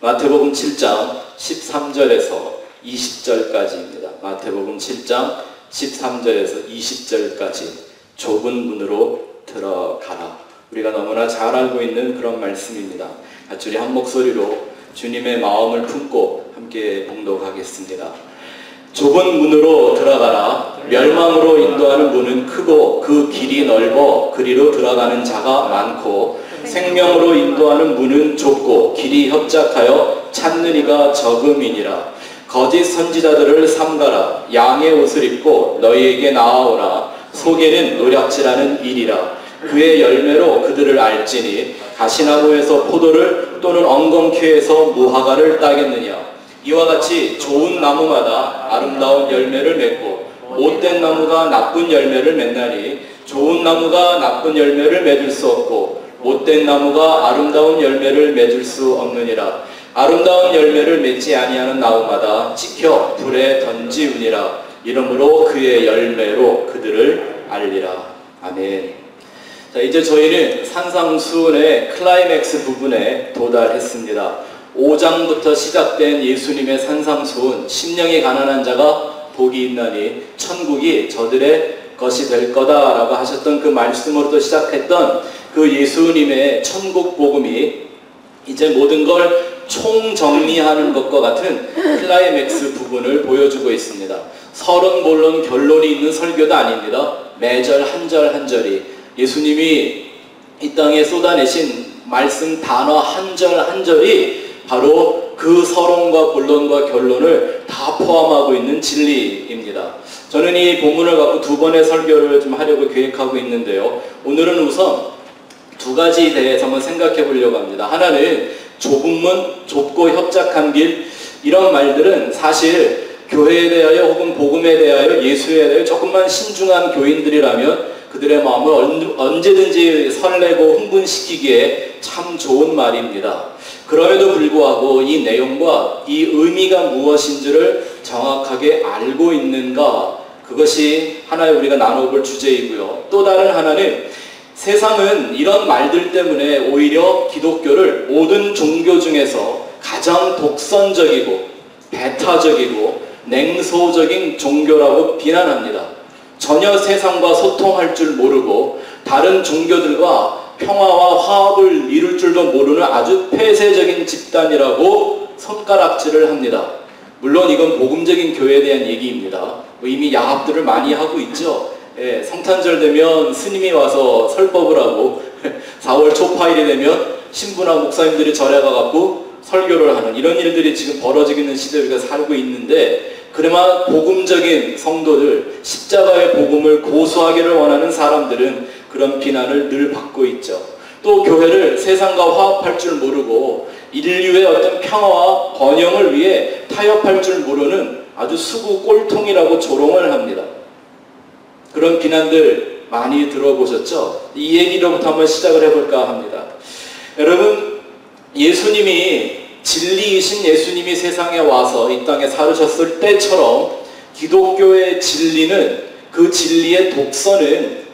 마태복음 7장 13절에서 20절까지입니다. 마태복음 7장 13절에서 20절까지 좁은 문으로 들어가라. 우리가 너무나 잘 알고 있는 그런 말씀입니다. 같이 우리 한 목소리로 주님의 마음을 품고 함께 봉독하겠습니다. 좁은 문으로 들어가라. 멸망으로 인도하는 문은 크고 그 길이 넓어 그리로 들어가는 자가 많고 생명으로 인도하는 문은 좁고 길이 협착하여 찾는 이가 적음이니라. 거짓 선지자들을 삼가라. 양의 옷을 입고 너희에게 나아오라. 속에는 노략질하는 일이라. 그의 열매로 그들을 알지니 가시나무에서 포도를 또는 엉겅퀴에서 무화과를 따겠느냐. 이와 같이 좋은 나무마다 아름다운 열매를 맺고 못된 나무가 나쁜 열매를 맺나니 좋은 나무가 나쁜 열매를 맺을 수 없고 못된 나무가 아름다운 열매를 맺을 수 없느니라. 아름다운 열매를 맺지 아니하는 나무마다 찍혀 불에 던지우니라. 이러므로 그의 열매로 그들을 알리라. 아멘. 자, 이제 저희는 산상수훈의 클라이맥스 부분에 도달했습니다. 5장부터 시작된 예수님의 산상수훈, 심령이 가난한 자가 복이 있나니 천국이 저들의 것이 될 거다라고 하셨던 그 말씀으로부터 시작했던 그 예수님의 천국 복음이 이제 모든 걸 총정리하는 것과 같은 클라이맥스 부분을 보여주고 있습니다. 서론, 본론, 결론이 있는 설교도 아닙니다. 매절 한 절 한 절이 예수님이 이 땅에 쏟아내신 말씀 단어 한 절 한 절이 바로 그 서론과 본론과 결론을 다 포함하고 있는 진리입니다. 저는 이 본문을 갖고 두 번의 설교를 좀 하려고 계획하고 있는데요. 오늘은 우선 두 가지에 대해서 한번 생각해 보려고 합니다. 하나는 좁은 문, 좁고 협착한 길, 이런 말들은 사실 교회에 대하여 혹은 복음에 대하여 예수에 대하여 조금만 신중한 교인들이라면 그들의 마음을 언제든지 설레고 흥분시키기에 참 좋은 말입니다. 그럼에도 불구하고 이 내용과 이 의미가 무엇인지를 정확하게 알고 있는가, 그것이 하나의 우리가 나눠볼 주제이고요. 또 다른 하나는 세상은 이런 말들 때문에 오히려 기독교를 모든 종교 중에서 가장 독선적이고 배타적이고 냉소적인 종교라고 비난합니다. 전혀 세상과 소통할 줄 모르고 다른 종교들과 평화와 화합을 이룰 줄도 모르는 아주 폐쇄적인 집단이라고 손가락질을 합니다. 물론 이건 복음적인 교회에 대한 얘기입니다. 이미 야합들을 많이 하고 있죠. 예, 성탄절 되면 스님이 와서 설법을 하고 4월 초파일이 되면 신부나 목사님들이 절에 가갖고 설교를 하는 이런 일들이 지금 벌어지고 있는 시대에 우리가 살고 있는데, 그나마 복음적인 성도들, 십자가의 복음을 고수하기를 원하는 사람들은 그런 비난을 늘 받고 있죠. 또 교회를 세상과 화합할 줄 모르고 인류의 어떤 평화와 번영을 위해 타협할 줄 모르는 아주 수구 꼴통이라고 조롱을 합니다. 그런 비난들 많이 들어보셨죠? 이 얘기로부터 한번 시작을 해볼까 합니다. 여러분, 예수님이 진리이신 예수님이 세상에 와서 이 땅에 살으셨을 때처럼 기독교의 진리는, 그 진리의 독서는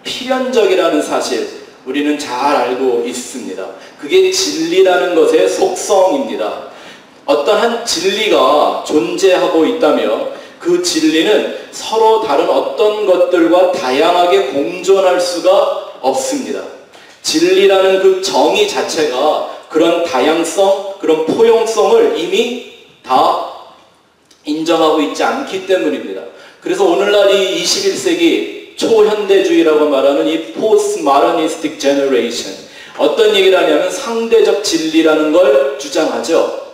필연적이라는 사실 우리는 잘 알고 있습니다. 그게 진리라는 것의 속성입니다. 어떠한 진리가 존재하고 있다면 그 진리는 서로 다른 어떤 것들과 다양하게 공존할 수가 없습니다. 진리라는 그 정의 자체가 그런 다양성, 그런 포용성을 이미 다 인정하고 있지 않기 때문입니다. 그래서 오늘날 이 21세기 초현대주의라고 말하는 이 postmodernistic generation, 어떤 얘기를 하냐면 상대적 진리라는 걸 주장하죠.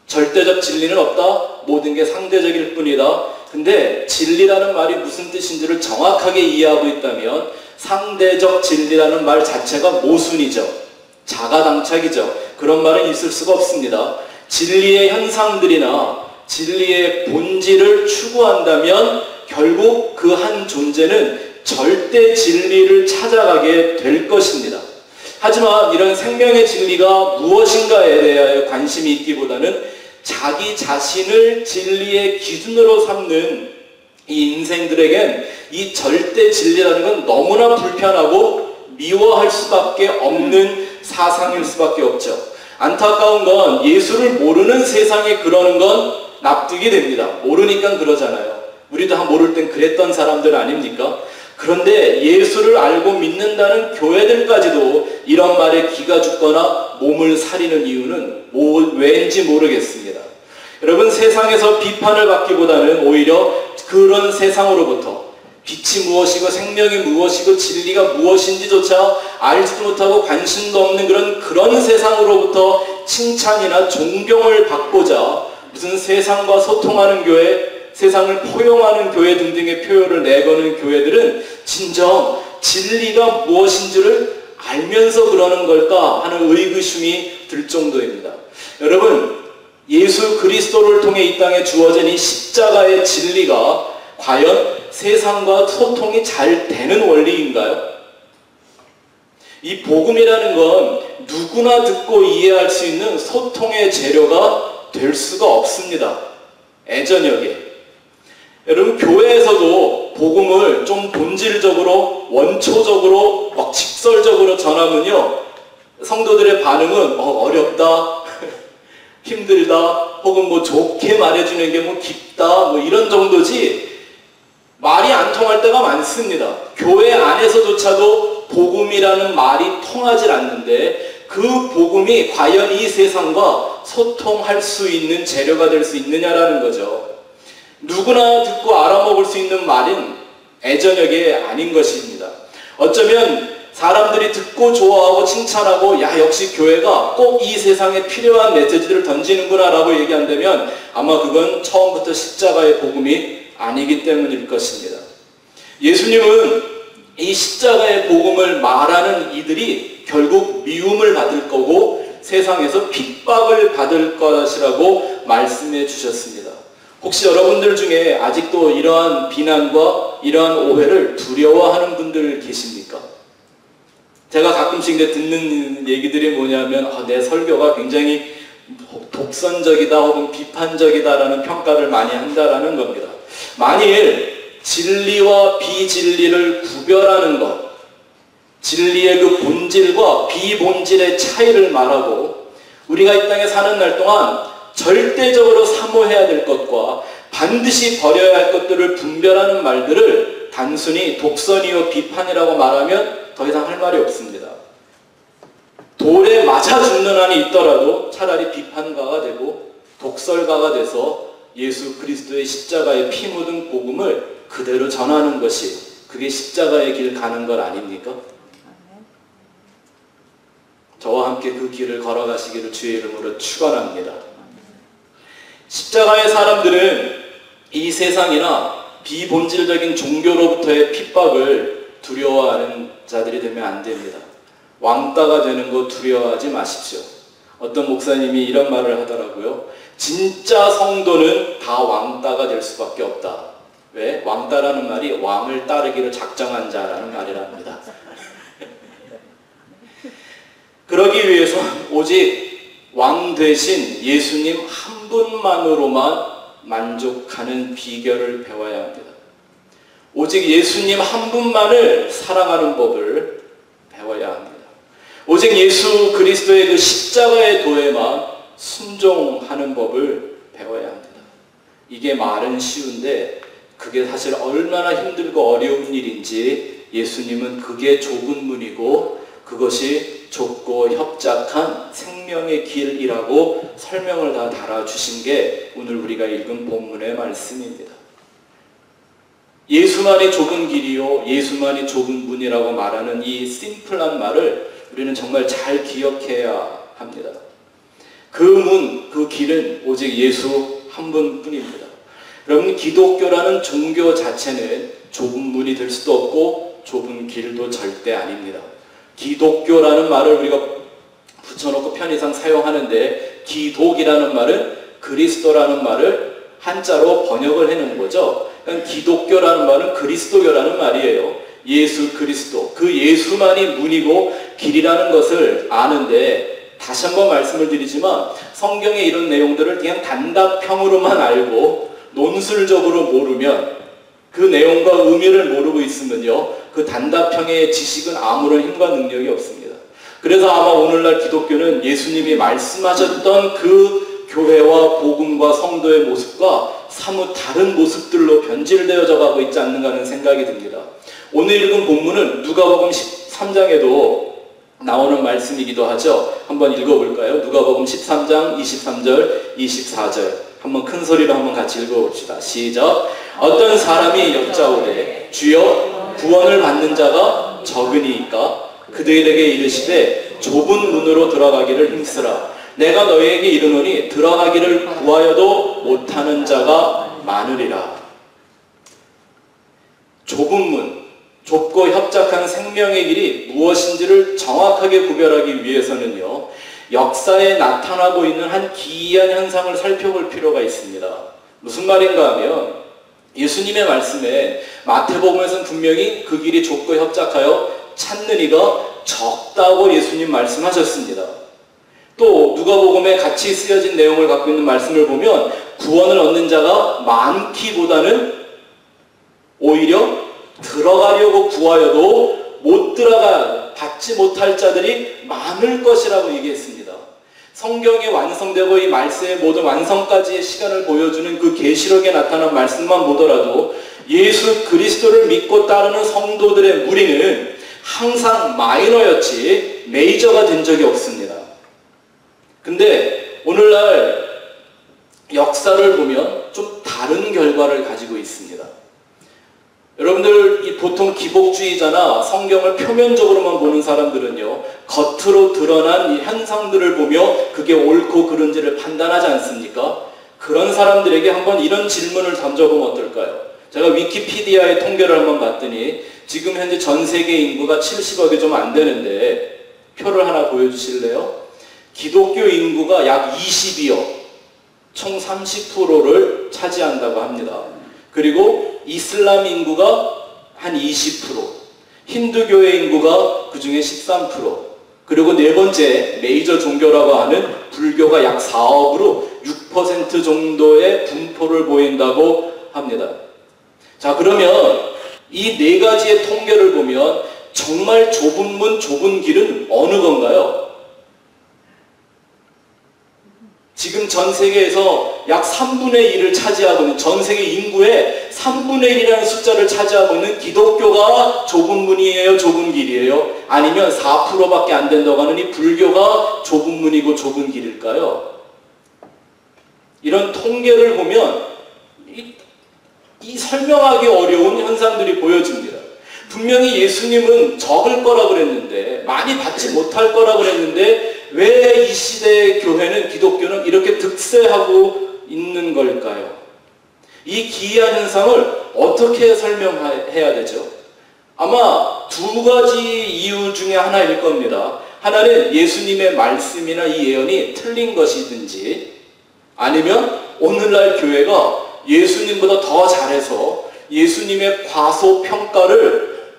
절대적 진리는 없다. 모든 게 상대적일 뿐이다. 근데 진리라는 말이 무슨 뜻인지를 정확하게 이해하고 있다면 상대적 진리라는 말 자체가 모순이죠. 자가당착이죠. 그런 말은 있을 수가 없습니다. 진리의 현상들이나 진리의 본질을 추구한다면 결국 그 한 존재는 절대 진리를 찾아가게 될 것입니다. 하지만 이런 생명의 진리가 무엇인가에 대하여 관심이 있기보다는 자기 자신을 진리의 기준으로 삼는 이 인생들에겐 이 절대 진리라는 건 너무나 불편하고 미워할 수밖에 없는 사상일 수밖에 없죠. 안타까운 건 예수를 모르는 세상에 그러는 건 납득이 됩니다. 모르니까 그러잖아요. 우리도 다 모를 땐 그랬던 사람들 아닙니까? 그런데 예수를 알고 믿는다는 교회들까지도 이런 말에 기가 죽거나 몸을 사리는 이유는 왠지 모르겠습니다. 여러분, 세상에서 비판을 받기보다는 오히려 그런 세상으로부터 빛이 무엇이고 생명이 무엇이고 진리가 무엇인지조차 알지도 못하고 관심도 없는 그런 세상으로부터 칭찬이나 존경을 받고자 무슨 세상과 소통하는 교회, 세상을 포용하는 교회 등등의 표현을 내거는 교회들은 진정 진리가 무엇인지를 알면서 그러는 걸까 하는 의구심이 들 정도입니다. 여러분, 예수 그리스도를 통해 이 땅에 주어진 이 십자가의 진리가 과연 세상과 소통이 잘 되는 원리인가요? 이 복음이라는 건 누구나 듣고 이해할 수 있는 소통의 재료가 될 수가 없습니다. 애저녁에. 여러분, 교회에서도 복음을 좀 본질적으로, 원초적으로, 막 직설적으로 전하면요, 성도들의 반응은 어렵다, 힘들다, 혹은 뭐 좋게 말해주는 게 뭐 깊다, 뭐 이런 정도지 말이 안 통할 때가 많습니다. 교회 안에서조차도 복음이라는 말이 통하지 않는데 그 복음이 과연 이 세상과 소통할 수 있는 재료가 될 수 있느냐라는 거죠. 누구나 듣고 알아먹을 수 있는 말은 애저녁이 아닌 것입니다. 어쩌면 사람들이 듣고 좋아하고 칭찬하고 야, 역시 교회가 꼭 이 세상에 필요한 메시지를 던지는구나 라고 얘기한다면 아마 그건 처음부터 십자가의 복음이 아니기 때문일 것입니다. 예수님은 이 십자가의 복음을 말하는 이들이 결국 미움을 받을 거고 세상에서 핍박을 받을 것이라고 말씀해 주셨습니다. 혹시 여러분들 중에 아직도 이러한 비난과 이러한 오해를 두려워하는 분들 계십니까? 제가 가끔씩 듣는 얘기들이 뭐냐면 내 설교가 굉장히 독선적이다 혹은 비판적이다라는 평가를 많이 한다라는 겁니다. 만일 진리와 비진리를 구별하는 것, 진리의 그 본질과 비본질의 차이를 말하고 우리가 이 땅에 사는 날 동안 절대적으로 사모해야 될 것과 반드시 버려야 할 것들을 분별하는 말들을 단순히 독선이요 비판이라고 말하면 더 이상 할 말이 없습니다. 돌에 맞아 죽는 한이 있더라도 차라리 비판가가 되고 독설가가 돼서 예수 그리스도의 십자가의 피 묻은 복음을 그대로 전하는 것이 그게 십자가의 길 가는 것 아닙니까? 저와 함께 그 길을 걸어가시기를 주의 이름으로 축원합니다. 십자가의 사람들은 이 세상이나 비본질적인 종교로부터의 핍박을 두려워하는 자들이 되면 안 됩니다. 왕따가 되는 거 두려워하지 마십시오. 어떤 목사님이 이런 말을 하더라고요. 진짜 성도는 다 왕따가 될 수밖에 없다. 왜? 왕따라는 말이 왕을 따르기를 작정한 자라는 말이랍니다. 그러기 위해서 오직 왕 대신 예수님 한 분만으로만 만족하는 비결을 배워야 합니다. 오직 예수님 한 분만을 사랑하는 법을 배워야 합니다. 오직 예수 그리스도의 그 십자가의 도에만 순종하는 법을 배워야 합니다. 이게 말은 쉬운데 그게 사실 얼마나 힘들고 어려운 일인지 예수님은 그게 좁은 문이고 그것이 좁고 협착한 생명의 길이라고 설명을 다 달아주신 게 오늘 우리가 읽은 본문의 말씀입니다. 예수만이 좁은 길이요 예수만이 좁은 문이라고 말하는 이 심플한 말을 우리는 정말 잘 기억해야 합니다. 그 문, 그 길은 오직 예수 한 분뿐입니다. 여러분, 기독교라는 종교 자체는 좁은 문이 될 수도 없고 좁은 길도 절대 아닙니다. 기독교라는 말을 우리가 붙여놓고 편의상 사용하는데 기독이라는 말은 그리스도라는 말을 한자로 번역을 해놓은 거죠. 그러니까 기독교라는 말은 그리스도교라는 말이에요. 예수 그리스도, 그 예수만이 문이고 길이라는 것을 아는데 다시 한번 말씀을 드리지만 성경의 이런 내용들을 그냥 단답형으로만 알고 논술적으로 모르면 그 내용과 의미를 모르고 있으면요 그 단답형의 지식은 아무런 힘과 능력이 없습니다. 그래서 아마 오늘날 기독교는 예수님이 말씀하셨던 그 교회와 복음과 성도의 모습과 사뭇 다른 모습들로 변질되어져 가고 있지 않는가 하는 생각이 듭니다. 오늘 읽은 본문은 누가복음 13장에도 나오는 말씀이기도 하죠. 한번 읽어볼까요? 누가복음 13장 23절 24절 한번 큰 소리로 한번 같이 읽어봅시다. 시작. 어떤 사람이 여짜오되 주여 구원을 받는 자가 적으니이까 그들에게 이르시되 좁은 문으로 들어가기를 힘쓰라. 내가 너희에게 이르노니 들어가기를 구하여도 못하는 자가 많으리라. 좁은 문, 좁고 협착한 생명의 길이 무엇인지를 정확하게 구별하기 위해서는요, 역사에 나타나고 있는 한 기이한 현상을 살펴볼 필요가 있습니다. 무슨 말인가 하면 예수님의 말씀에 마태복음에서는 분명히 그 길이 좁고 협착하여 찾는 이가 적다고 예수님 말씀하셨습니다. 또 누가복음에 같이 쓰여진 내용을 갖고 있는 말씀을 보면 구원을 얻는 자가 많기보다는 오히려 들어가려고 구하여도 못 들어가 받지 못할 자들이 많을 것이라고 얘기했습니다. 성경이 완성되고 이 말씀의 모든 완성까지의 시간을 보여주는 그 계시록에 나타난 말씀만 보더라도 예수 그리스도를 믿고 따르는 성도들의 무리는 항상 마이너였지 메이저가 된 적이 없습니다. 근데 오늘날 역사를 보면 좀 다른 결과를 가지고 있습니다. 여러분들 보통 기복주의자나 성경을 표면적으로만 보는 사람들은요, 겉으로 드러난 이 현상들을 보며 그게 옳고 그른지를 판단하지 않습니까? 그런 사람들에게 한번 이런 질문을 던져보면 어떨까요? 제가 위키피디아의 통계를 한번 봤더니 지금 현재 전 세계 인구가 70억이 좀 안 되는데 표를 하나 보여주실래요? 기독교 인구가 약 22억, 총 30%를 차지한다고 합니다. 그리고 이슬람 인구가 한 20%, 힌두교의 인구가 그 중에 13%, 그리고 네 번째 메이저 종교라고 하는 불교가 약 4억으로 6% 정도의 분포를 보인다고 합니다. 자, 그러면 이 네 가지의 통계를 보면 정말 좁은 문, 좁은 길은 어느 건가요? 지금 전 세계에서 약 3분의 1을 차지하고 있는, 전 세계 인구의 3분의 1이라는 숫자를 차지하고 있는 기독교가 좁은 문이에요, 좁은 길이에요? 아니면 4%밖에 안 된다고 하는 이 불교가 좁은 문이고 좁은 길일까요? 이런 통계를 보면 이 설명하기 어려운 현상들이 보여집니다. 분명히 예수님은 적을 거라 그랬는데, 많이 받지 못할 거라 그랬는데 왜 이 시대의 교회는, 기독교는 이렇게 득세하고 있는 걸까요? 이 기이한 현상을 어떻게 설명해야 되죠? 아마 두 가지 이유 중에 하나일 겁니다. 하나는 예수님의 말씀이나 이 예언이 틀린 것이든지, 아니면 오늘날 교회가 예수님보다 더 잘해서 예수님의 과소평가를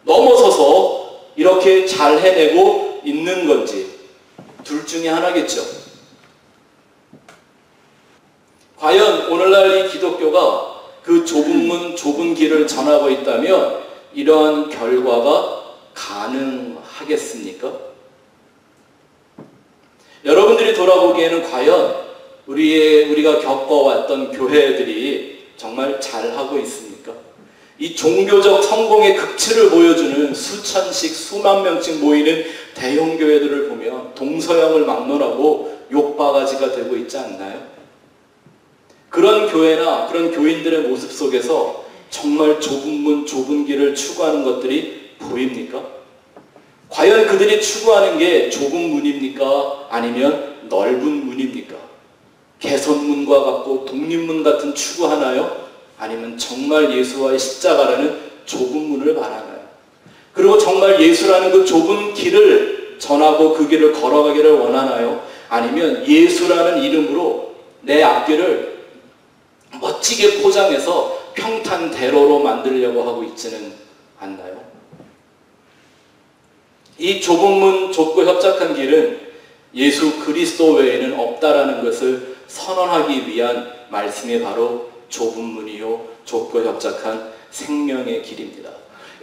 넘어서서 이렇게 잘 해내고 있는 건지, 둘 중에 하나겠죠. 과연 오늘날 이 기독교가 그 좁은 문, 좁은 길을 전하고 있다면 이러한 결과가 가능하겠습니까? 여러분들이 돌아보기에는 과연 우리가 겪어왔던 교회들이 정말 잘하고 있습니까? 이 종교적 성공의 극치를 보여주는 수천씩 수만 명씩 모이는 대형 교회들을 보면 동서양을 막론하고 욕바가지가 되고 있지 않나요? 그런 교회나 그런 교인들의 모습 속에서 정말 좁은 문, 좁은 길을 추구하는 것들이 보입니까? 과연 그들이 추구하는 게 좁은 문입니까? 아니면 넓은 문입니까? 개선문과 같고 독립문 같은 추구하나요? 아니면 정말 예수와의 십자가라는 좁은 문을 말하나요? 그리고 정말 예수라는 그 좁은 길을 전하고 그 길을 걸어가기를 원하나요? 아니면 예수라는 이름으로 내 앞길을 멋지게 포장해서 평탄대로로 만들려고 하고 있지는 않나요? 이 좁은 문, 좁고 협착한 길은 예수 그리스도 외에는 없다라는 것을 선언하기 위한 말씀이 바로 좁은 문이요 좁고 협착한 생명의 길입니다.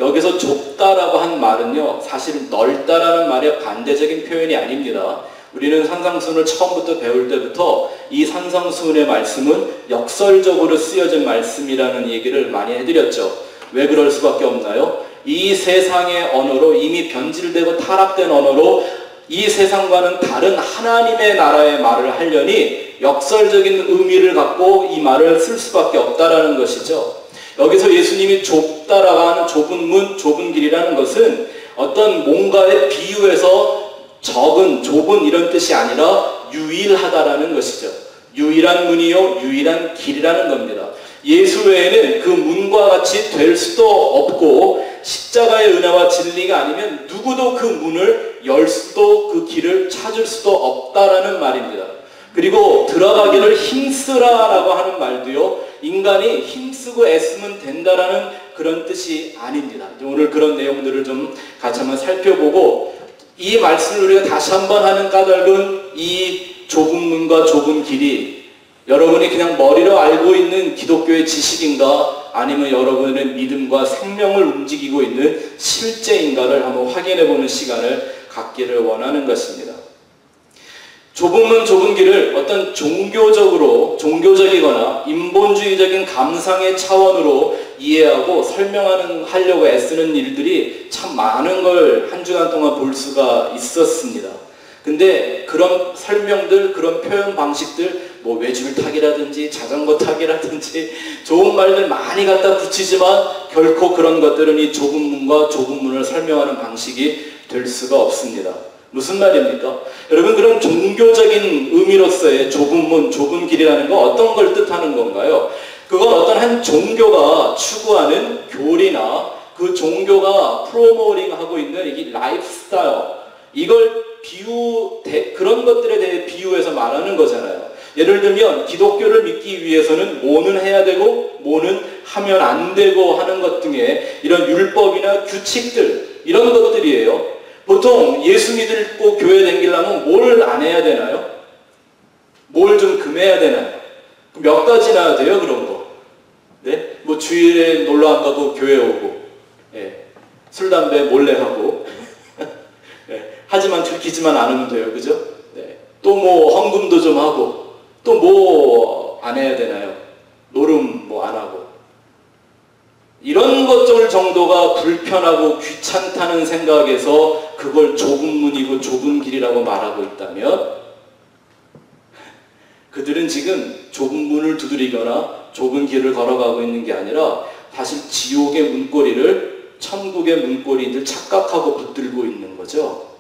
여기서 좁다라고 한 말은요, 사실 넓다라는 말의 반대적인 표현이 아닙니다. 우리는 산상수훈을 처음부터 배울 때부터 이 산상수훈의 말씀은 역설적으로 쓰여진 말씀이라는 얘기를 많이 해드렸죠. 왜 그럴 수밖에 없나요? 이 세상의 언어로, 이미 변질되고 타락된 언어로 이 세상과는 다른 하나님의 나라의 말을 하려니 역설적인 의미를 갖고 이 말을 쓸 수밖에 없다라는 것이죠. 여기서 예수님이 좁다라고 하는 좁은 문, 좁은 길이라는 것은 어떤 뭔가에 비유해서 적은, 좁은 이런 뜻이 아니라 유일하다라는 것이죠. 유일한 문이요, 유일한 길이라는 겁니다. 예수 외에는 그 문과 같이 될 수도 없고 십자가의 은혜와 진리가 아니면 누구도 그 문을 열 수도 그 길을 찾을 수도 없다라는 말입니다. 그리고 들어가기를 힘쓰라라고 하는 말도요, 인간이 힘쓰고 애쓰면 된다라는 그런 뜻이 아닙니다. 오늘 그런 내용들을 좀 같이 한번 살펴보고, 이 말씀을 우리가 다시 한번 하는 까닭은 이 좁은 문과 좁은 길이 여러분이 그냥 머리로 알고 있는 기독교의 지식인가, 아니면 여러분의 믿음과 생명을 움직이고 있는 실제인가를 한번 확인해보는 시간을 갖기를 원하는 것입니다. 좁은 문, 좁은 길을 어떤 종교적이거나 인본주의적인 감상의 차원으로 이해하고 하려고 애쓰는 일들이 참 많은 걸 한 주간 동안 볼 수가 있었습니다. 근데 그런 설명들, 그런 표현 방식들, 뭐 외줄 타기라든지 자전거 타기라든지 좋은 말들 많이 갖다 붙이지만 결코 그런 것들은 이 좁은 문과 좁은 문을 설명하는 방식이 될 수가 없습니다. 무슨 말입니까? 여러분, 그런 종교적인 의미로서의 좁은 문, 좁은 길이라는 건 어떤 걸 뜻하는 건가요? 그건 어떤 한 종교가 추구하는 교리나 그 종교가 프로모팅하고 있는 이 라이프 스타일, 이걸 그런 것들에 대해 비유해서 말하는 거잖아요. 예를 들면 기독교를 믿기 위해서는 뭐는 해야 되고 뭐는 하면 안 되고 하는 것 등의 이런 율법이나 규칙들, 이런 것들이에요. 보통 예수 믿고 교회 다니려면 뭘 안 해야 되나요? 뭘 좀 금해야 되나요? 몇 가지나 돼요, 그런 거. 네? 뭐 주일에 놀러 안 가고 교회 오고, 예. 술, 담배 몰래 하고, 예. 하지만 들키지만 않으면 돼요, 그죠? 네. 또 뭐 헌금도 좀 하고, 또 뭐 안 해야 되나요? 노름 뭐 안 하고. 이런 것들 정도가 불편하고 귀찮다는 생각에서 그걸 좁은 문이고 좁은 길이라고 말하고 있다면, 그들은 지금 좁은 문을 두드리거나 좁은 길을 걸어가고 있는 게 아니라 사실 지옥의 문고리를 천국의 문고리들 착각하고 붙들고 있는 거죠.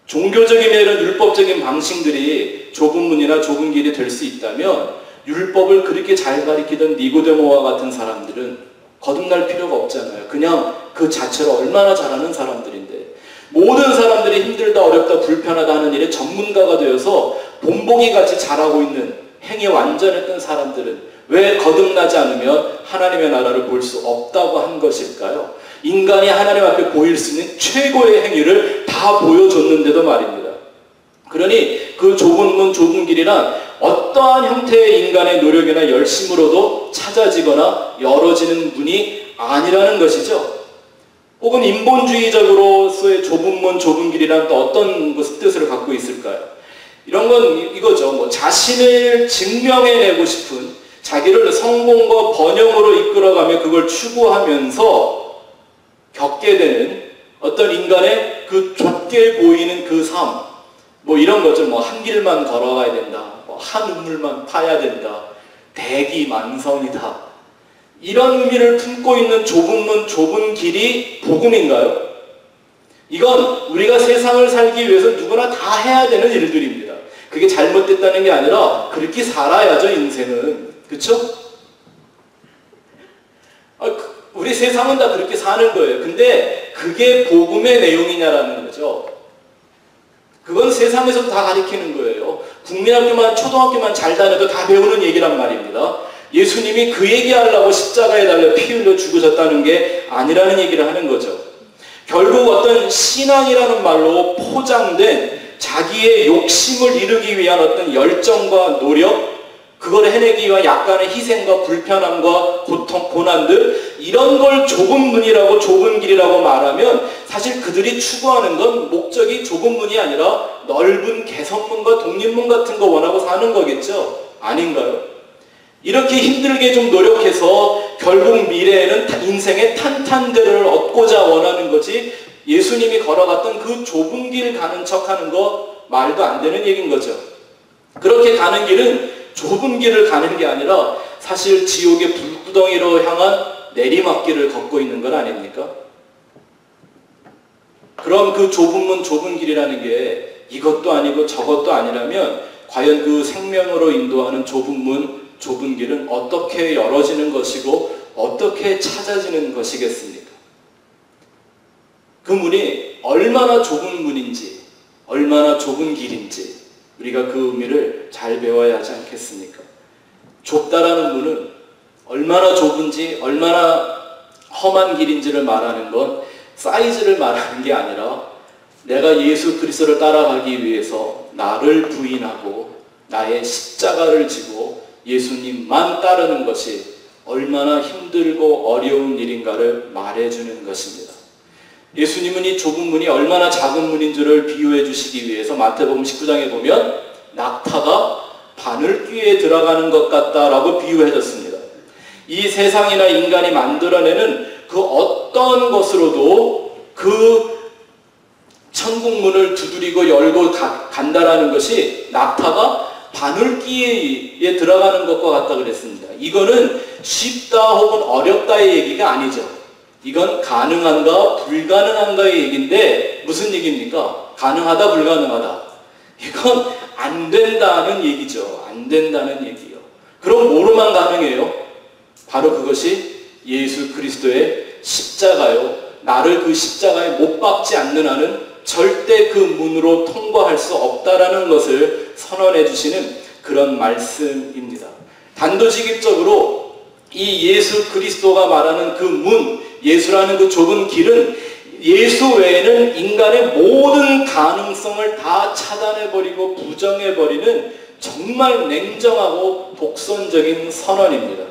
종교적인 이런 율법적인 방식들이 좁은 문이나 좁은 길이 될 수 있다면, 율법을 그렇게 잘 가리키던 니고데모와 같은 사람들은 거듭날 필요가 없잖아요. 그냥 그 자체로 얼마나 잘하는 사람들인데, 모든 사람들이 힘들다, 어렵다, 불편하다 하는 일에 전문가가 되어서 본보기 같이 잘하고 있는 행위 완전했던 사람들은 왜 거듭나지 않으면 하나님의 나라를 볼 수 없다고 한 것일까요? 인간이 하나님 앞에 보일 수 있는 최고의 행위를 다 보여줬는데도 말입니다. 그러니 그 좁은 문, 좁은 길이란 어떠한 형태의 인간의 노력이나 열심으로도 찾아지거나 열어지는 문이 아니라는 것이죠. 혹은 인본주의적으로서의 좁은 문, 좁은 길이란 또 어떤 뜻을 갖고 있을까요? 이런 건 이거죠. 뭐 자신을 증명해내고 싶은, 자기를 성공과 번영으로 이끌어가며 그걸 추구하면서 겪게 되는 어떤 인간의 그 좁게 보이는 그 삶, 뭐 이런 거죠. 뭐 한 길만 걸어가야 된다, 뭐 한 우물만 파야 된다, 대기만성이다, 이런 의미를 품고 있는 좁은 문, 좁은 길이 복음인가요? 이건 우리가 세상을 살기 위해서 누구나 다 해야 되는 일들입니다. 그게 잘못됐다는 게 아니라 그렇게 살아야죠, 인생은. 그렇죠? 우리 세상은 다 그렇게 사는 거예요. 근데 그게 복음의 내용이냐라는 거죠. 그건 세상에서 다 가르치는 거예요. 국민학교만, 초등학교만 잘 다녀도 다 배우는 얘기란 말입니다. 예수님이 그 얘기하려고 십자가에 달려 피 흘려 죽으셨다는 게 아니라는 얘기를 하는 거죠. 결국 어떤 신앙이라는 말로 포장된 자기의 욕심을 이루기 위한 어떤 열정과 노력, 그걸 해내기 위한 약간의 희생과 불편함과 고통, 고난들, 이런 걸 좁은 문이라고 좁은 길이라고 말하면 사실 그들이 추구하는 건 목적이 좁은 문이 아니라 넓은 개선문과 독립문 같은 거 원하고 사는 거겠죠? 아닌가요? 이렇게 힘들게 좀 노력해서 결국 미래에는 인생의 탄탄대로를 얻고자 원하는 거지, 예수님이 걸어갔던 그 좁은 길 가는 척하는 거 말도 안 되는 얘기인 거죠. 그렇게 가는 길은 좁은 길을 가는 게 아니라 사실 지옥의 불구덩이로 향한 내리막길을 걷고 있는 건 아닙니까? 그럼 그 좁은 문, 좁은 길이라는 게 이것도 아니고 저것도 아니라면 과연 그 생명으로 인도하는 좁은 문, 좁은 길은 어떻게 열어지는 것이고 어떻게 찾아지는 것이겠습니까? 그 문이 얼마나 좁은 문인지, 얼마나 좁은 길인지 우리가 그 의미를 잘 배워야 하지 않겠습니까? 좁다라는 문은 얼마나 좁은지, 얼마나 험한 길인지를 말하는 건 사이즈를 말하는 게 아니라 내가 예수 그리스도를 따라가기 위해서 나를 부인하고 나의 십자가를 지고 예수님만 따르는 것이 얼마나 힘들고 어려운 일인가를 말해주는 것입니다. 예수님은 이 좁은 문이 얼마나 작은 문인 줄을 비유해 주시기 위해서 마태복음 19장에 보면 낙타가 바늘귀에 들어가는 것 같다라고 비유해 줬습니다. 이 세상이나 인간이 만들어내는 그 어떤 것으로도 그 천국문을 두드리고 열고 간다라는 것이 낙타가 바늘귀에 들어가는 것과 같다 그랬습니다. 이거는 쉽다 혹은 어렵다의 얘기가 아니죠. 이건 가능한가 불가능한가의 얘기인데 무슨 얘기입니까? 가능하다 불가능하다. 이건 안 된다는 얘기죠. 안 된다는 얘기요. 그럼 뭐로만 가능해요? 바로 그것이 예수 그리스도의 십자가요. 나를 그 십자가에 못 박지 않는 한은 절대 그 문으로 통과할 수 없다라는 것을 선언해 주시는 그런 말씀입니다. 단도직입적으로 이 예수 그리스도가 말하는 그 문, 예수라는 그 좁은 길은 예수 외에는 인간의 모든 가능성을 다 차단해버리고 부정해버리는 정말 냉정하고 독선적인 선언입니다.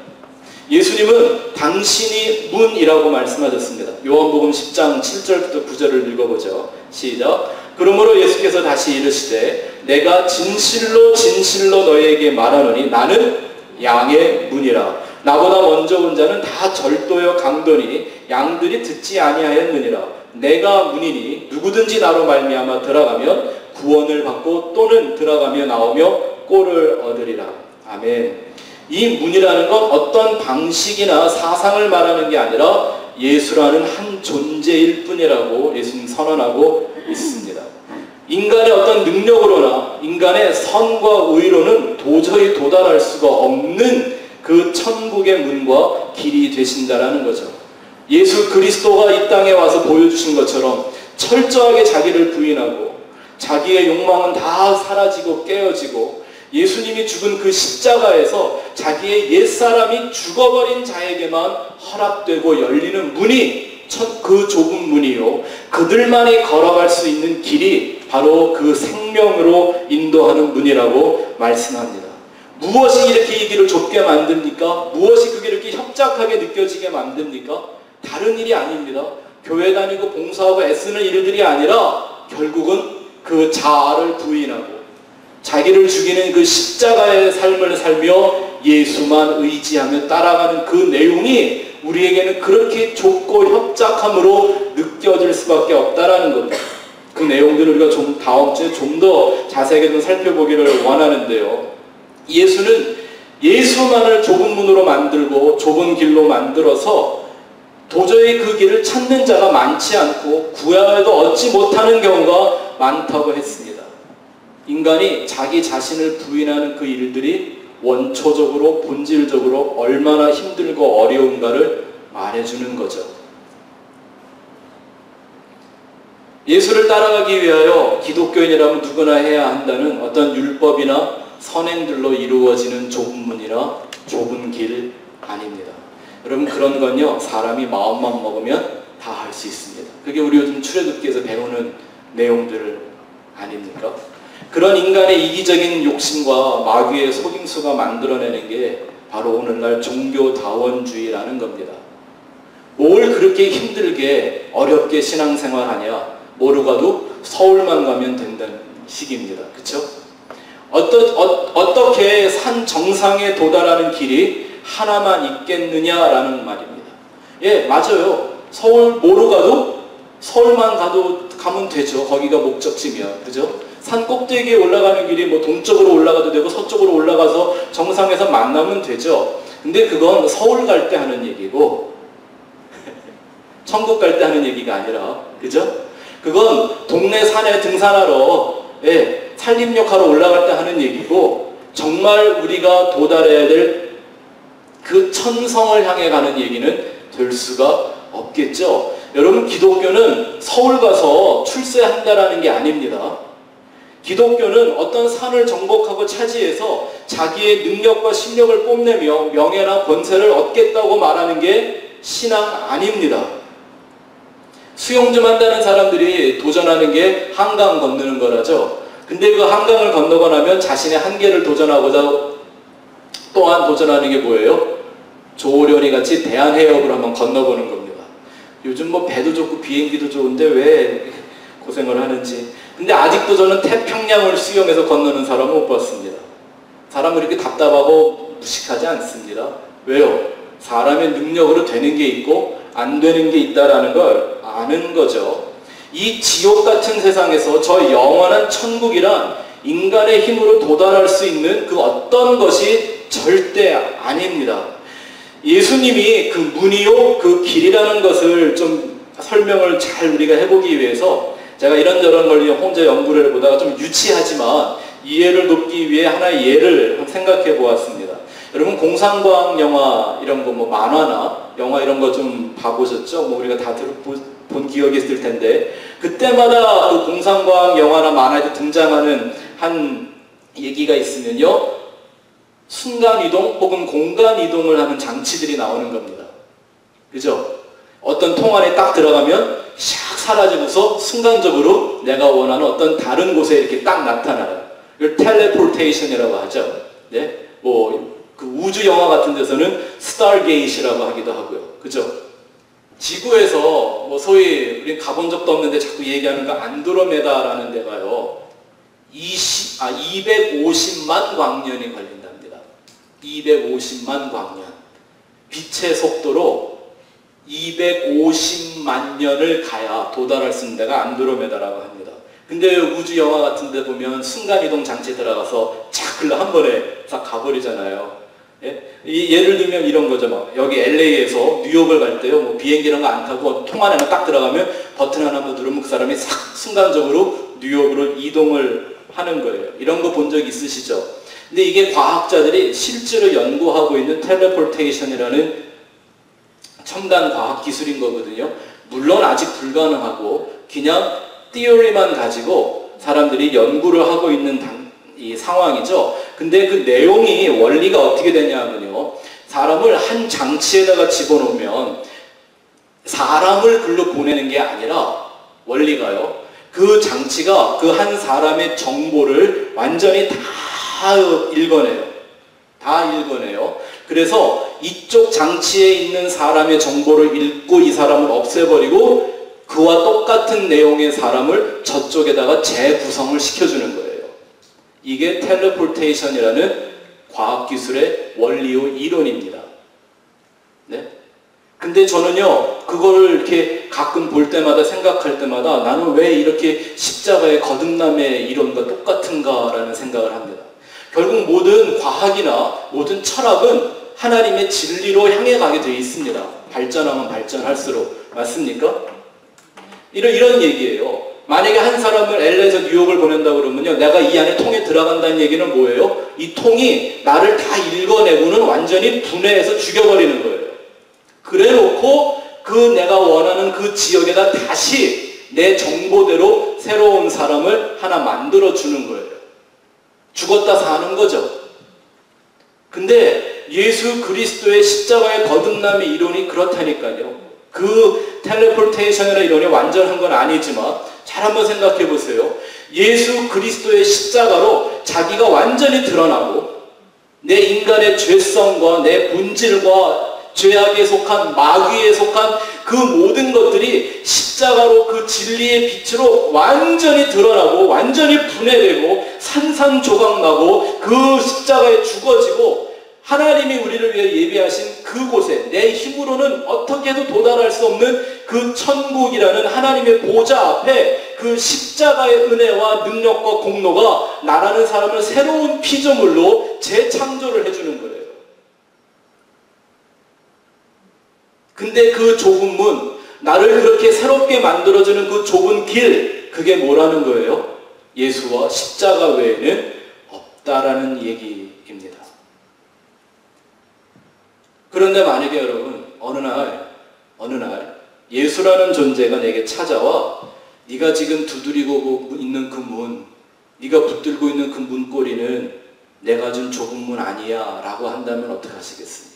예수님은 당신이 문이라고 말씀하셨습니다. 요한복음 10장 7절부터 9절을 읽어보죠. 시작. 그러므로 예수께서 다시 이르시되 내가 진실로 진실로 너희에게 말하노니 나는 양의 문이라. 나보다 먼저 온 자는 다 절도여 강도니 양들이 듣지 아니하였느니라. 내가 문이니 누구든지 나로 말미암아 들어가면 구원을 받고 또는 들어가며 나오며 꼴을 얻으리라. 아멘. 이 문이라는 건 어떤 방식이나 사상을 말하는 게 아니라 예수라는 한 존재일 뿐이라고 예수님 선언하고 있습니다. 인간의 어떤 능력으로나 인간의 선과 의로는 도저히 도달할 수가 없는 그 천국의 문과 길이 되신다라는 거죠. 예수 그리스도가 이 땅에 와서 보여주신 것처럼 철저하게 자기를 부인하고 자기의 욕망은 다 사라지고 깨어지고 예수님이 죽은 그 십자가에서 자기의 옛사람이 죽어버린 자에게만 허락되고 열리는 문이 그 좁은 문이요. 그들만이 걸어갈 수 있는 길이 바로 그 생명으로 인도하는 문이라고 말씀합니다. 무엇이 이렇게 이 길을 좁게 만듭니까? 무엇이 그게 이렇게 협착하게 느껴지게 만듭니까? 다른 일이 아닙니다. 교회 다니고 봉사하고 애쓰는 일들이 아니라 결국은 그 자아를 부인하고 자기를 죽이는 그 십자가의 삶을 살며 예수만 의지하며 따라가는 그 내용이 우리에게는 그렇게 좁고 협착함으로 느껴질 수밖에 없다라는 겁니다. 그 내용들을 우리가 좀 다음 주에 좀 더 자세하게 좀 살펴보기를 원하는데요. 예수는 예수만을 좁은 문으로 만들고 좁은 길로 만들어서 도저히 그 길을 찾는 자가 많지 않고 구하여도 얻지 못하는 경우가 많다고 했습니다. 인간이 자기 자신을 부인하는 그 일들이 원초적으로 본질적으로 얼마나 힘들고 어려운가를 말해주는 거죠. 예수를 따라가기 위하여 기독교인이라면 누구나 해야 한다는 어떤 율법이나 선행들로 이루어지는 좁은 문이나 좁은 길 아닙니다. 여러분 그런 건요 사람이 마음만 먹으면 다 할 수 있습니다. 그게 우리 요즘 출애굽기에서 배우는 내용들 아닙니까? 그런 인간의 이기적인 욕심과 마귀의 속임수가 만들어내는 게 바로 오늘날 종교다원주의라는 겁니다. 뭘 그렇게 힘들게 어렵게 신앙생활하냐, 모르가도 서울만 가면 된다는 식입니다. 그쵸? 어떻게 산 정상에 도달하는 길이 하나만 있겠느냐라는 말입니다. 예, 맞아요. 서울 뭐로 가도 서울만 가면 되죠. 거기가 목적지면. 그죠? 산 꼭대기에 올라가는 길이 뭐 동쪽으로 올라가도 되고 서쪽으로 올라가서 정상에서 만나면 되죠. 근데 그건 서울 갈 때 하는 얘기고 천국 갈 때 하는 얘기가 아니라, 그죠? 그건 동네 산에 등산하러, 예, 산림욕하러 올라갈 때 하는 얘기고, 정말 우리가 도달해야 될 그 천성을 향해 가는 얘기는 될 수가 없겠죠. 여러분, 기독교는 서울 가서 출세한다라는 게 아닙니다. 기독교는 어떤 산을 정복하고 차지해서 자기의 능력과 실력을 뽐내며 명예나 권세를 얻겠다고 말하는 게 신앙 아닙니다. 수영 좀 한다는 사람들이 도전하는 게 한강 건너는 거라죠. 근데 그 한강을 건너고 나면 자신의 한계를 도전하고자 또한 도전하는 게 뭐예요? 조오련이 같이 대한해협을 한번 건너보는 겁니다. 요즘 뭐 배도 좋고 비행기도 좋은데 왜 고생을 하는지. 근데 아직도 저는 태평양을 수영해서 건너는 사람은 못 봤습니다. 사람은 이렇게 답답하고 무식하지 않습니다. 왜요? 사람의 능력으로 되는 게 있고 안 되는 게 있다라는 걸 아는 거죠. 이 지옥 같은 세상에서 저 영원한 천국이란 인간의 힘으로 도달할 수 있는 그 어떤 것이 절대 아닙니다. 예수님이 그 문이요, 그 길이라는 것을 좀 설명을 잘 우리가 해보기 위해서 제가 이런저런 걸 혼자 연구를 해보다가 좀 유치하지만 이해를 돕기 위해 하나의 예를 생각해 보았습니다. 여러분, 공상과학 영화 이런 거, 뭐 만화나 영화 이런 거 좀 봐보셨죠? 뭐 우리가 다 본 기억이 있을 텐데, 그때마다 그 공상과학 영화나 만화에 등장하는 한 얘기가 있으면요, 순간이동 혹은 공간이동을 하는 장치들이 나오는 겁니다. 그죠? 어떤 통 안에 딱 들어가면 샥 사라지고서 순간적으로 내가 원하는 어떤 다른 곳에 이렇게 딱 나타나요. 이걸 텔레포테이션이라고 하죠. 네? 뭐 그 우주 영화 같은 데서는 스타게이트라고 하기도 하고요. 그죠? 지구에서 뭐 소위 우리 가본 적도 없는데 자꾸 얘기하는 거 안드로메다라는 데가요. 250만 광년이 걸린답니다. 250만 광년. 빛의 속도로 250만 년을 가야 도달할 수 있는 데가 안드로메다라고 합니다. 근데 우주 영화 같은 데 보면 순간이동 장치 들어가서 착 흘러 한 번에 싹 가버리잖아요. 예? 예를 들면 이런 거죠. 막 여기 LA에서 뉴욕을 갈 때요, 뭐 비행기랑 안 타고 통 안에 딱 들어가면 버튼 하나만 누르면 그 사람이 싹 순간적으로 뉴욕으로 이동을 하는 거예요. 이런 거 본 적 있으시죠? 근데 이게 과학자들이 실제로 연구하고 있는 텔레포테이션이라는 첨단 과학 기술인 거거든요. 물론 아직 불가능하고 그냥 티어리만 가지고 사람들이 연구를 하고 있는 이 상황이죠. 근데 그 내용이 원리가 어떻게 되냐면요, 사람을 한 장치에다가 집어넣으면 사람을 글로 보내는 게 아니라 원리가요, 그 장치가 그 한 사람의 정보를 완전히 다 읽어내요. 다 읽어내요. 그래서 이쪽 장치에 있는 사람의 정보를 읽고 이 사람을 없애버리고 그와 똑같은 내용의 사람을 저쪽에다가 재구성을 시켜주는 거예요. 이게 텔레포테이션이라는 과학기술의 원리요 이론입니다. 네? 근데 저는요, 그거를 이렇게 가끔 볼 때마다 생각할 때마다 나는 왜 이렇게 십자가의 거듭남의 이론과 똑같은가라는 생각을 합니다. 결국 모든 과학이나 모든 철학은 하나님의 진리로 향해 가게 되어 있습니다. 발전하면 발전할수록. 맞습니까? 이런 얘기예요. 만약에 한 사람을 LA에서 뉴욕을 보낸다고 그러면요, 내가 이 안에 통에 들어간다는 얘기는 뭐예요? 이 통이 나를 다 읽어내고는 완전히 분해해서 죽여버리는 거예요. 그래 놓고 그 내가 원하는 그 지역에다 다시 내 정보대로 새로운 사람을 하나 만들어주는 거예요. 죽었다 사는 거죠. 근데 예수 그리스도의 십자가의 거듭남의 이론이 그렇다니까요. 그 텔레포테이션이라는 이론이 완전한 건 아니지만 잘 한번 생각해 보세요. 예수 그리스도의 십자가로 자기가 완전히 드러나고 내 인간의 죄성과 내 본질과 죄악에 속한 마귀에 속한 그 모든 것들이 십자가로 그 진리의 빛으로 완전히 드러나고 완전히 분해되고 산산조각나고 그 십자가에 죽어지고 하나님이 우리를 위해 예비하신 그곳에 내 힘으로는 어떻게 해도 도달할 수 없는 그 천국이라는 하나님의 보좌 앞에 그 십자가의 은혜와 능력과 공로가 나라는 사람을 새로운 피조물로 재창조를 해주는 거예요. 근데 그 좁은 문, 나를 그렇게 새롭게 만들어주는 그 좁은 길, 그게 뭐라는 거예요? 예수와 십자가 외에는 없다라는 얘기입니다. 그런데 만약에 여러분 어느 날 예수라는 존재가 내게 찾아와 네가 지금 두드리고 있는 그 문, 네가 붙들고 있는 그 문고리는 내가 준 좁은 문 아니야 라고 한다면 어떻게 하시겠습니까?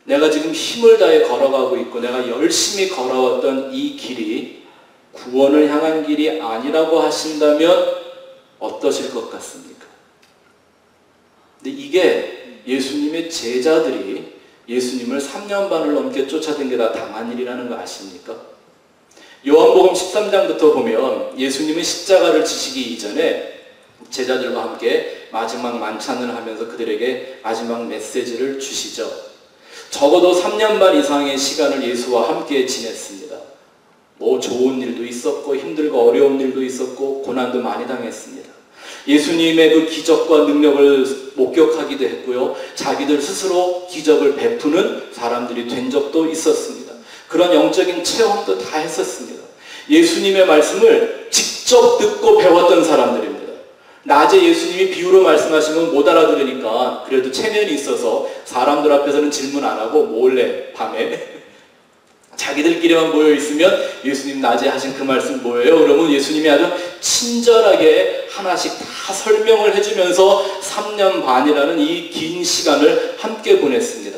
내가 지금 힘을 다해 걸어가고 있고 내가 열심히 걸어왔던 이 길이 구원을 향한 길이 아니라고 하신다면 어떠실 것 같습니까? 근데 이게 예수님의 제자들이 예수님을 3년 반을 넘게 쫓아댄 게 다 당한 일이라는 거 아십니까? 요한복음 13장부터 보면 예수님은 십자가를 지시기 이전에 제자들과 함께 마지막 만찬을 하면서 그들에게 마지막 메시지를 주시죠. 적어도 3년 반 이상의 시간을 예수와 함께 지냈습니다. 뭐 좋은 일도 있었고 힘들고 어려운 일도 있었고 고난도 많이 당했습니다. 예수님의 그 기적과 능력을 목격하기도 했고요. 자기들 스스로 기적을 베푸는 사람들이 된 적도 있었습니다. 그런 영적인 체험도 다 했었습니다. 예수님의 말씀을 직접 듣고 배웠던 사람들입니다. 낮에 예수님이 비유로 말씀하시면 못 알아들으니까 그래도 체면이 있어서 사람들 앞에서는 질문 안 하고 몰래 밤에 자기들끼리만 모여 있으면 예수님 낮에 하신 그 말씀 뭐예요? 그러면 예수님이 아주 친절하게 하나씩 다 설명을 해주면서 3년 반이라는 이 긴 시간을 함께 보냈습니다.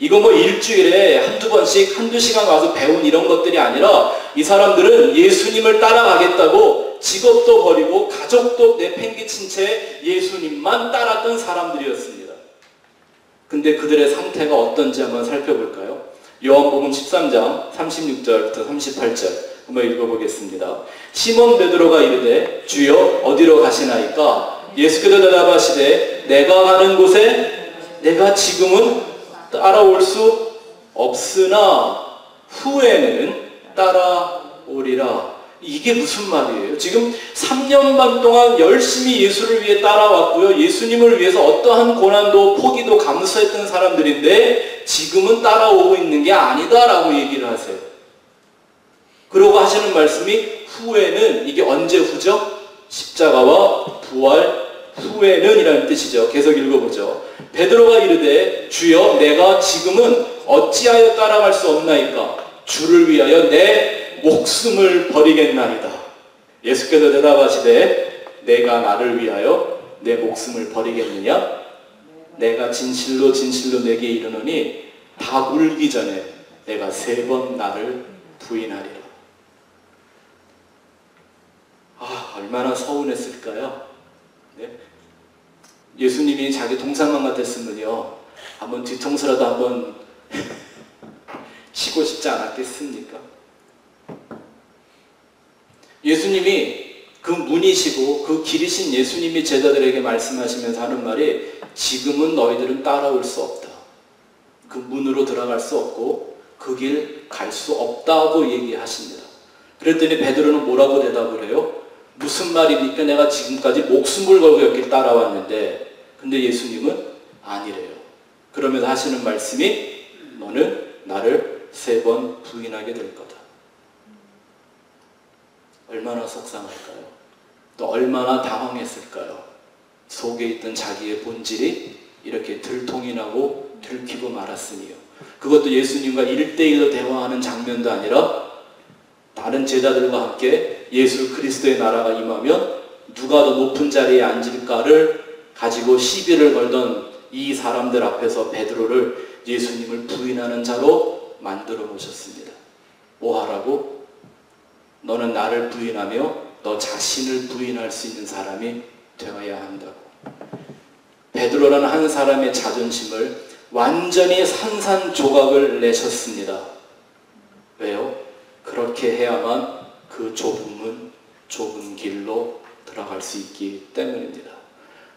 이거 뭐 일주일에 한두 번씩 한두 시간 와서 배운 이런 것들이 아니라 이 사람들은 예수님을 따라가겠다고 직업도 버리고 가족도 내팽개친 채 예수님만 따랐던 사람들이었습니다. 근데 그들의 상태가 어떤지 한번 살펴볼까요? 요한복음 13장 36절부터 38절 한번 읽어보겠습니다. 시몬 베드로가 이르되 주여 어디로 가시나이까? 예수께서 대답하시되 내가 가는 곳에 내가 지금은 따라올 수 없으나 후에는 따라오리라. 이게 무슨 말이에요? 지금 3년 반 동안 열심히 예수를 위해 따라왔고요. 예수님을 위해서 어떠한 고난도 포기도 감수했던 사람들인데 지금은 따라오고 있는 게 아니다라고 얘기를 하세요. 그러고 하시는 말씀이 후에는, 이게 언제 후죠? 십자가와 부활 후에는 이라는 뜻이죠. 계속 읽어보죠. 베드로가 이르되 주여 내가 지금은 어찌하여 따라갈 수 없나이까? 주를 위하여 내 목숨을 버리겠나이다. 예수께서 대답하시되 내가 나를 위하여 내 목숨을 버리겠느냐? 내가 진실로 진실로 내게 이르노니 다 울기 전에 내가 3번 나를 부인하리라. 얼마나 서운했을까요? 네? 예수님이 자기 동상만 같았으면요 한번 뒤통수라도 한번 치고 싶지 않았겠습니까? 예수님이 그 문이시고 그 길이신 예수님이 제자들에게 말씀하시면서 하는 말이 지금은 너희들은 따라올 수 없다. 그 문으로 들어갈 수 없고 그 길 갈 수 없다고 얘기하십니다. 그랬더니 베드로는 뭐라고 대답을 해요? 무슨 말입니까? 내가 지금까지 목숨을 걸고 여기 따라왔는데. 근데 예수님은 아니래요. 그러면서 하시는 말씀이 너는 나를 3번 부인하게 될 거다. 얼마나 속상할까요? 또 얼마나 당황했을까요? 속에 있던 자기의 본질이 이렇게 들통이 나고 들키고 말았으니요. 그것도 예수님과 1대1로 대화하는 장면도 아니라 다른 제자들과 함께 예수 그리스도의 나라가 임하면 누가 더 높은 자리에 앉을까를 가지고 시비를 걸던 이 사람들 앞에서 베드로를 예수님을 부인하는 자로 만들어 놓으셨습니다. 뭐 하라고? 너는 나를 부인하며 너 자신을 부인할 수 있는 사람이 되어야 한다고. 베드로라는 한 사람의 자존심을 완전히 산산조각을 내셨습니다. 왜요? 그렇게 해야만 그 좁은 길로 들어갈 수 있기 때문입니다.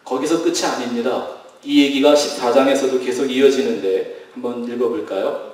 거기서 끝이 아닙니다. 이 얘기가 14장에서도 계속 이어지는데 한번 읽어볼까요?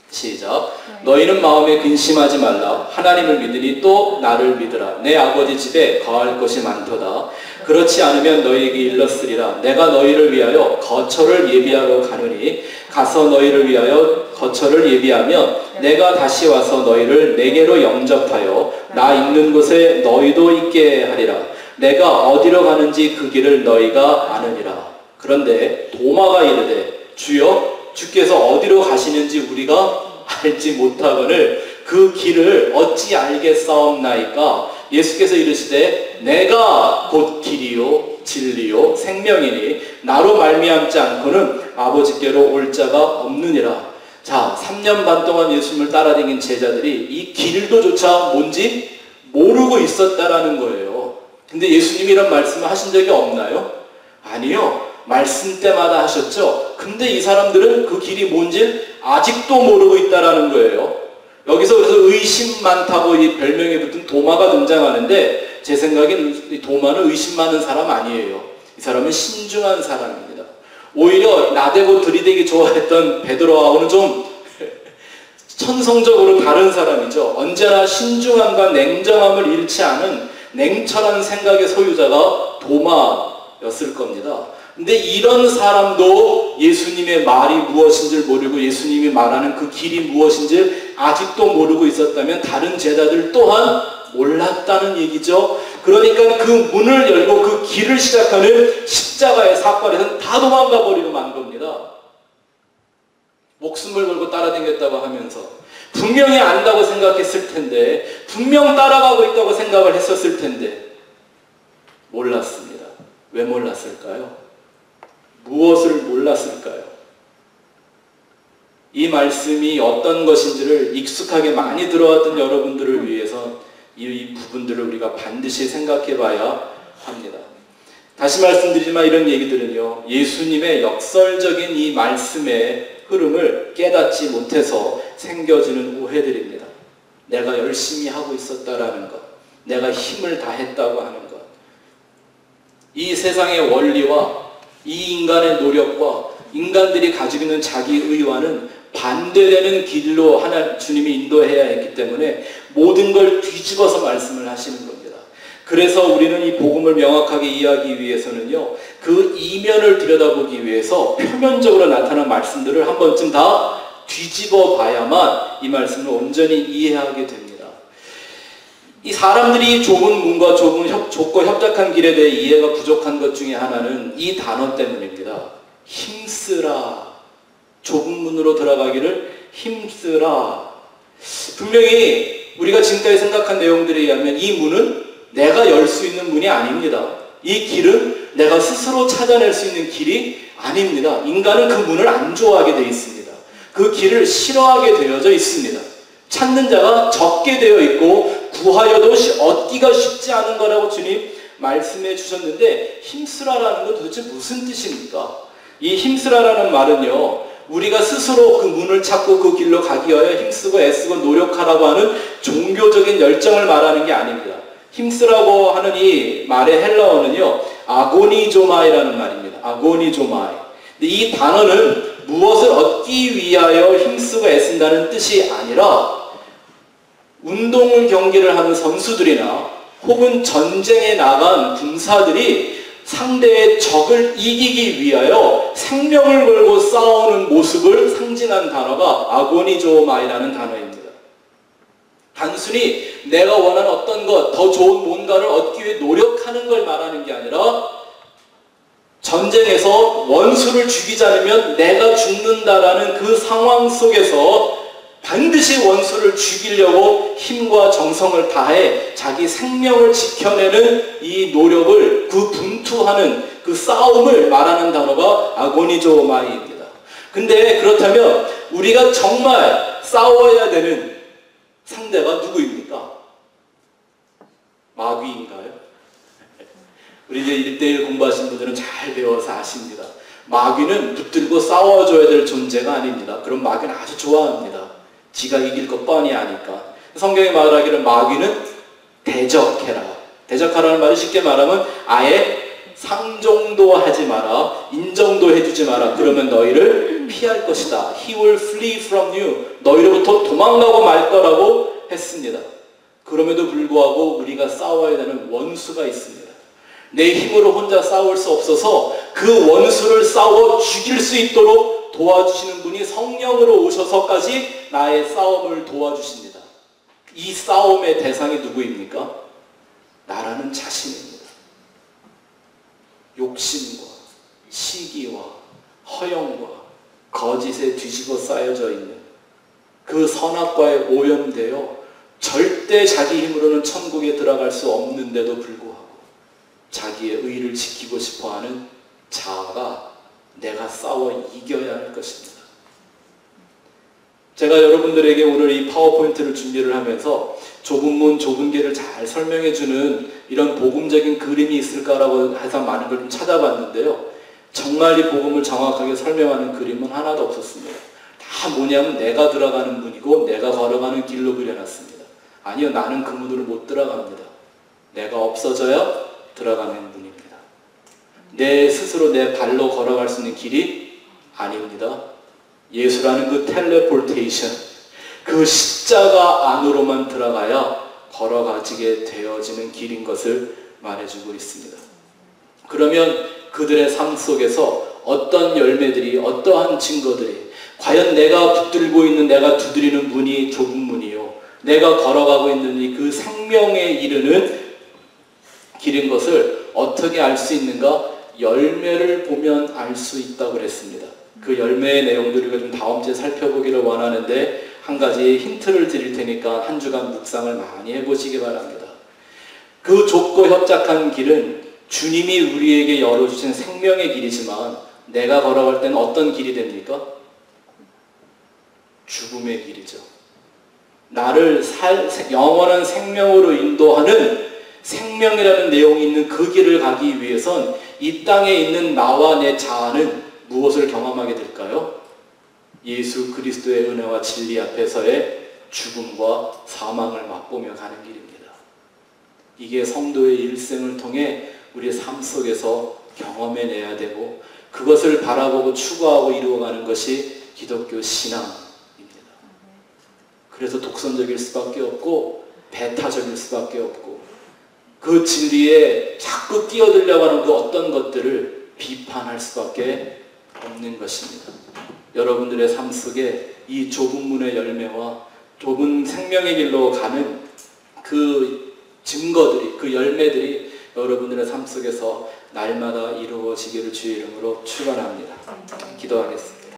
시작. 너희는 마음에 근심하지 말라. 하나님을 믿으니 또 나를 믿으라. 내 아버지 집에 거할 것이 많도다. 그렇지 않으면 너희에게 일렀으리라. 내가 너희를 위하여 거처를 예비하러 가느니 가서 너희를 위하여 거처를 예비하면 내가 다시 와서 너희를 내게로 영접하여 나 있는 곳에 너희도 있게 하리라. 내가 어디로 가는지 그 길을 너희가 아느니라. 그런데 도마가 이르되 주여 주께서 어디로 가시는지 우리가 알지 못하거늘 그 길을 어찌 알겠사옵나이까. 예수께서 이르시되 내가 곧 길이요 진리요 생명이니 나로 말미암지 않고는 아버지께로 올 자가 없느니라. 자, 3년 반 동안 예수님을 따라다닌 제자들이 이 길도조차 뭔지 모르고 있었다라는 거예요. 근데 예수님이 이런 말씀을 하신 적이 없나요? 아니요. 말씀 때마다 하셨죠. 근데 이 사람들은 그 길이 뭔지 아직도 모르고 있다라는 거예요. 여기서 그래서 의심 많다고 이 별명에 붙은 도마가 등장하는데 제 생각엔 이 도마는 의심 많은 사람 아니에요. 이 사람은 신중한 사람입니다. 오히려 나대고 들이대기 좋아했던 베드로하고는 좀 천성적으로 다른 사람이죠. 언제나 신중함과 냉정함을 잃지 않은 냉철한 생각의 소유자가 도마였을 겁니다. 근데 이런 사람도 예수님의 말이 무엇인지를 모르고 예수님이 말하는 그 길이 무엇인지를 아직도 모르고 있었다면 다른 제자들 또한 몰랐다는 얘기죠. 그러니까 그 문을 열고 그 길을 시작하는 십자가의 사건에서는 다 도망가 버리고 만 겁니다. 목숨을 걸고 따라다녔다고 하면서 분명히 안다고 생각했을 텐데, 분명 따라가고 있다고 생각을 했었을 텐데 몰랐습니다. 왜 몰랐을까요? 무엇을 몰랐을까요? 이 말씀이 어떤 것인지를 익숙하게 많이 들어왔던 여러분들을 위해서 이 부분들을 우리가 반드시 생각해 봐야 합니다. 다시 말씀드리지만 이런 얘기들은요, 예수님의 역설적인 이 말씀의 흐름을 깨닫지 못해서 생겨지는 오해들입니다. 내가 열심히 하고 있었다라는 것, 내가 힘을 다했다고 하는 것, 이 세상의 원리와 이 인간의 노력과 인간들이 가지고 있는 자기 의와는 반대되는 길로 주님이 인도해야 했기 때문에 모든 걸 뒤집어서 말씀을 하시는 겁니다. 그래서 우리는 이 복음을 명확하게 이해하기 위해서는요, 그 이면을 들여다보기 위해서 표면적으로 나타난 말씀들을 한 번쯤 다 뒤집어 봐야만 이 말씀을 온전히 이해하게 됩니다. 이 사람들이 좁은 문과 좁고 협착한 길에 대해 이해가 부족한 것 중에 하나는 이 단어 때문입니다. 힘쓰라. 좁은 문으로 들어가기를 힘쓰라. 분명히 우리가 지금까지 생각한 내용들에 의하면 이 문은 내가 열 수 있는 문이 아닙니다. 이 길은 내가 스스로 찾아낼 수 있는 길이 아닙니다. 인간은 그 문을 안 좋아하게 되어 있습니다. 그 길을 싫어하게 되어져 있습니다. 찾는 자가 적게 되어 있고 구하여도 얻기가 쉽지 않은 거라고 주님 말씀해 주셨는데, 힘쓰라라는 건 도대체 무슨 뜻입니까? 이 힘쓰라라는 말은요, 우리가 스스로 그 문을 찾고 그 길로 가기 위하여 힘쓰고 애쓰고 노력하라고 하는 종교적인 열정을 말하는 게 아닙니다. 힘쓰라고 하는 이 말의 헬라어는요, 아고니조마이라는 말입니다. 아고니조마이. 근데 이 단어는 무엇을 얻기 위하여 힘쓰고 애쓴다는 뜻이 아니라, 운동을 경기를 하는 선수들이나 혹은 전쟁에 나간 군사들이 상대의 적을 이기기 위하여 생명을 걸고 싸우는 모습을 상징한 단어가 아고니조마이라는 단어입니다. 단순히 내가 원하는 어떤 것, 더 좋은 뭔가를 얻기 위해 노력하는 걸 말하는 게 아니라, 전쟁에서 원수를 죽이지 않으면 내가 죽는다라는 그 상황 속에서 반드시 원수를 죽이려고 힘과 정성을 다해 자기 생명을 지켜내는 이 노력을, 그 분투하는 그 싸움을 말하는 단어가 아고니조마이입니다. 근데 그렇다면 우리가 정말 싸워야 되는 상대가 누구입니까? 마귀인가요? 우리 이제 1대1 공부하신 분들은 잘 배워서 아십니다. 마귀는 붙들고 싸워줘야 될 존재가 아닙니다. 그럼 마귀는 아주 좋아합니다. 지가 이길 것 뻔히 아니까. 성경이 말하기를 마귀는 대적해라. 대적하라는 말이 쉽게 말하면 아예 상종도 하지 마라. 인정도 해주지 마라. 그러면 너희를 피할 것이다. He will flee from you. 너희로부터 도망가고 말 거라고 했습니다. 그럼에도 불구하고 우리가 싸워야 되는 원수가 있습니다. 내 힘으로 혼자 싸울 수 없어서 그 원수를 싸워 죽일 수 있도록 도와주시는 분이 성령으로 오셔서까지 나의 싸움을 도와주십니다. 이 싸움의 대상이 누구입니까? 나라는 자신입니다. 욕심과 시기와 허영과 거짓에 뒤집어 쌓여져 있는 그 선악과에 오염되어 절대 자기 힘으로는 천국에 들어갈 수 없는데도 불구하고 자기의 의를 지키고 싶어하는 자아가 내가 싸워 이겨야 할 것입니다. 제가 여러분들에게 오늘 이 파워포인트를 준비를 하면서 좁은 문 좁은 길을 잘 설명해주는 이런 복음적인 그림이 있을까라고 해서 많은 걸 좀 찾아봤는데요. 정말 이 복음을 정확하게 설명하는 그림은 하나도 없었습니다. 다 뭐냐면 내가 들어가는 문이고 내가 걸어가는 길로 그려놨습니다. 아니요, 나는 그 문으로 못 들어갑니다. 내가 없어져야 들어가는 문입니다. 내 스스로 내 발로 걸어갈 수 있는 길이 아닙니다. 예수라는 그 텔레포테이션, 그 십자가 안으로만 들어가야 걸어가지게 되어지는 길인 것을 말해주고 있습니다. 그러면 그들의 삶 속에서 어떤 열매들이, 어떠한 증거들이, 과연 내가 붙들고 있는, 내가 두드리는 문이 좁은 문이요, 내가 걸어가고 있는 이 그 생명에 이르는 길인 것을 어떻게 알 수 있는가? 열매를 보면 알 수 있다고 그랬습니다. 그 열매의 내용들을 좀 다음 주에 살펴보기를 원하는데 한 가지 힌트를 드릴 테니까 한 주간 묵상을 많이 해보시기 바랍니다. 그 좁고 협착한 길은 주님이 우리에게 열어주신 생명의 길이지만 내가 걸어갈 때는 어떤 길이 됩니까? 죽음의 길이죠. 나를 영원한 생명으로 인도하는 생명이라는 내용이 있는 그 길을 가기 위해선 이 땅에 있는 나와 내 자아는 무엇을 경험하게 될까요? 예수 그리스도의 은혜와 진리 앞에서의 죽음과 사망을 맛보며 가는 길입니다. 이게 성도의 일생을 통해 우리의 삶 속에서 경험해내야 되고 그것을 바라보고 추구하고 이루어가는 것이 기독교 신앙입니다. 그래서 독선적일 수밖에 없고 배타적일 수밖에 없고 그 진리에 자꾸 끼어들려고 하는 그 어떤 것들을 비판할 수밖에 없는 것입니다. 여러분들의 삶 속에 이 좁은 문의 열매와 좁은 생명의 길로 가는 그 증거들이, 그 열매들이 여러분들의 삶 속에서 날마다 이루어지기를 주의 이름으로 축원합니다. 기도하겠습니다.